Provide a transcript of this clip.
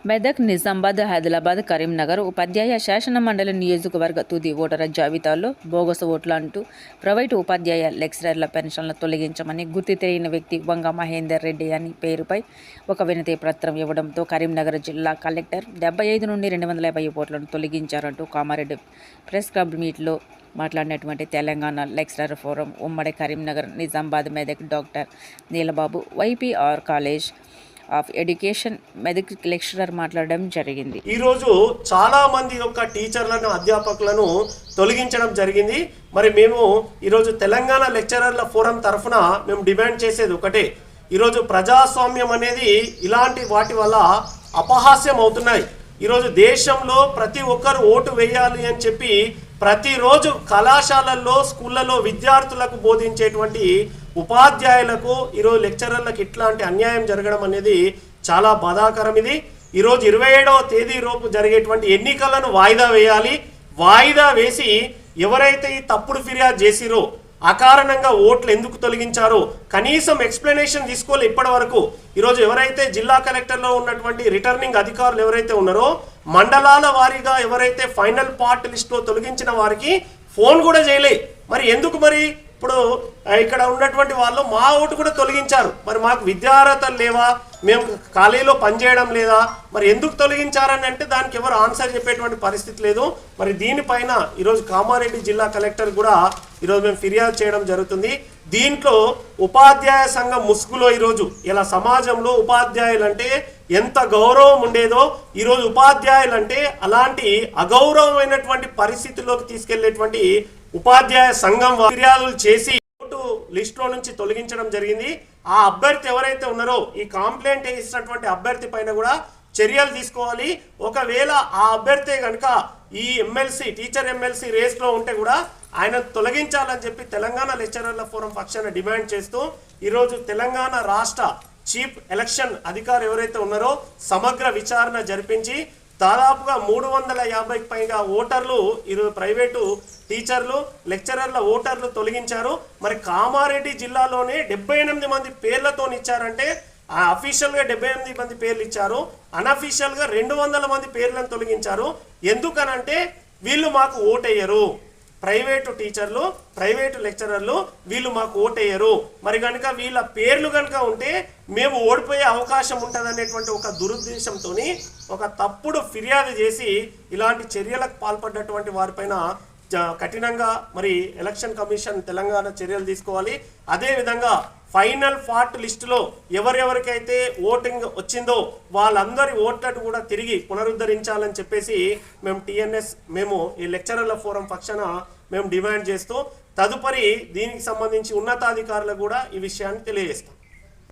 మెదక్, నిజామాబాద్, ఆదిలాబాద్, కరీంనగర్ ఉపాధ్యాయ శాసన మండలి నియోజకవర్గ తుది ఓటరు జాబితాలో బోగస్ ఓట్లు అంటూ ప్రైవేటు ఉపాధ్యాయ లెక్చరర్ల పెన్షన్లు తొలగించమని గుర్తు తెలియని వ్యక్తి వంగ మహేందర్ రెడ్డి అని పేరుపై ఒక వినతి పత్రం ఇవ్వడంతో కరీంనగర్ జిల్లా కలెక్టర్ 75 నుండి 250 ఓట్లను తొలగించారంటూ కామారెడ్డి ప్రెస్ క్లబ్ మీట్లో మాట్లాడినటువంటి తెలంగాణ లెక్చరర్ ఫోరం ఉమ్మడి Karimnagar, Nizamabad, Medak doctor Neelababu YPR college of education Medak lecturer మాట్లాడడం జరిగింది. ఈరోజు చాలా మంది యొక్క టీచర్లను, అధ్యాపకులను తొలగించడం జరిగింది. మరి మేము ఈరోజు తెలంగాణ లెక్చరర్ల ఫోరం తరఫున మేము డిమాండ్ చేసేది ఒకటే, ఈరోజు ప్రజాస్వామ్యం అనేది ఇలాంటి వాటి వల్ల అపహాస్యం అవుతున్నాయి. ఈరోజు దేశంలో ప్రతి ఒక్కరు ఓటు వేయాలి అని చెప్పి ప్రతిరోజు కళాశాలల్లో, స్కూళ్ళలో విద్యార్థులకు బోధించేటువంటి ఉపాధ్యాయులకు ఈరోజు లెక్చరర్లకు ఇట్లాంటి అన్యాయం జరగడం అనేది చాలా బాధాకరం. ఇది ఈరోజు 27వ తేదీ లోపు జరిగేటువంటి ఎన్నికలను వాయిదా వేయాలి. వాయిదా వేసి ఎవరైతే ఈ తప్పుడు ఫిర్యాదు చేసిరో, అకారణంగా ఓట్లు ఎందుకు తొలగించారో కనీసం ఎక్స్ప్లెనేషన్ తీసుకోవాలి. ఇప్పటి వరకు ఈరోజు ఎవరైతే జిల్లా కలెక్టర్లో ఉన్నటువంటి రిటర్నింగ్ అధికారులు ఎవరైతే ఉన్నారో, మండలాల వారీగా ఎవరైతే ఫైనల్ పార్ట్ లిస్ట్లో తొలగించిన వారికి ఫోన్ కూడా చేయలే. మరి ఎందుకు? మరి ఇప్పుడు ఇక్కడ ఉన్నటువంటి వాళ్ళు మా ఓటు కూడా తొలగించారు. మరి మాకు విద్యార్హతలు లేవా, మేము ఖాళీలో పనిచేయడం లేదా, మరి ఎందుకు తొలగించారని అంటే దానికి ఎవరు ఆన్సర్ చెప్పేటువంటి పరిస్థితి లేదు. మరి దీనిపైన ఈరోజు కామారెడ్డి జిల్లా కలెక్టర్ కూడా ఈరోజు మేము ఫిర్యాదు చేయడం జరుగుతుంది. దీంట్లో ఉపాధ్యాయ సంఘం ముసుగులో ఈరోజు ఇలా సమాజంలో ఉపాధ్యాయులంటే ఎంత గౌరవం ఉండేదో ఈరోజు ఉపాధ్యాయులంటే అలాంటి అగౌరవమైనటువంటి పరిస్థితుల్లోకి తీసుకెళ్లేటువంటి ఉపాధ్యాయ సంఘం ఫిర్యాదులు చేసి ఓటు లిస్టులో నుంచి తొలగించడం జరిగింది. ఆ అభ్యర్థి ఎవరైతే ఉన్నారో ఈ కంప్లైంట్ వేసినటువంటి అభ్యర్థి పైన కూడా చర్యలు తీసుకోవాలి. ఒకవేళ ఆ అభ్యర్థి కనుక ఈ ఎమ్మెల్సీ టీచర్ ఎమ్మెల్సీ రేస్లో ఉంటే కూడా ఆయన తొలగించాలని చెప్పి తెలంగాణ లెక్చరర్ల ఫోరం పక్షాన డిమాండ్ చేస్తూ ఈరోజు తెలంగాణ రాష్ట్ర చీఫ్ ఎలక్షన్ అధికారి ఎవరైతే ఉన్నారో సమగ్ర విచారణ జరిపించి దాదాపుగా 350కి పైగా ఓటర్లు ఈరోజు ప్రైవేటు టీచర్లు, లెక్చరర్ల ఓటర్లు తొలగించారు. మరి కామారెడ్డి జిల్లాలోనే 78 మంది పేర్లతో ఇచ్చారంటే అఫీషియల్గా 78 మంది పేర్లు ఇచ్చారు, అన్అఫీషియల్గా 200 మంది పేర్లను తొలగించారు. ఎందుకనంటే వీళ్ళు మాకు ఓటేయరు, ప్రైవేటు టీచర్లు, ప్రైవేటు లెక్చరర్లు వీళ్ళు మాకు ఓటేయరు. మరి కనుక వీళ్ళ పేర్లు కనుక ఉంటే మేము ఓడిపోయే అవకాశం ఉంటుందనేటువంటి ఒక దురుద్దేశంతో ఒక తప్పుడు ఫిర్యాదు చేసి ఇలాంటి చర్యలకు పాల్పడ్డటువంటి వారిపైన కఠినంగా మరి ఎలక్షన్ కమిషన్ తెలంగాణ చర్యలు తీసుకోవాలి. అదేవిధంగా ఫైనల్ పార్ట్ లిస్టులో ఎవరెవరికైతే ఓటింగ్ వచ్చిందో వాళ్ళందరి ఓట్లను కూడా తిరిగి పునరుద్ధరించాలని చెప్పేసి మేము ఈ లెక్చరర్ల ఫోరం పక్షాన మేము డిమాండ్ చేస్తూ తదుపరి దీనికి సంబంధించి ఉన్నతాధికారులకు కూడా ఈ విషయాన్ని తెలియజేస్తాం.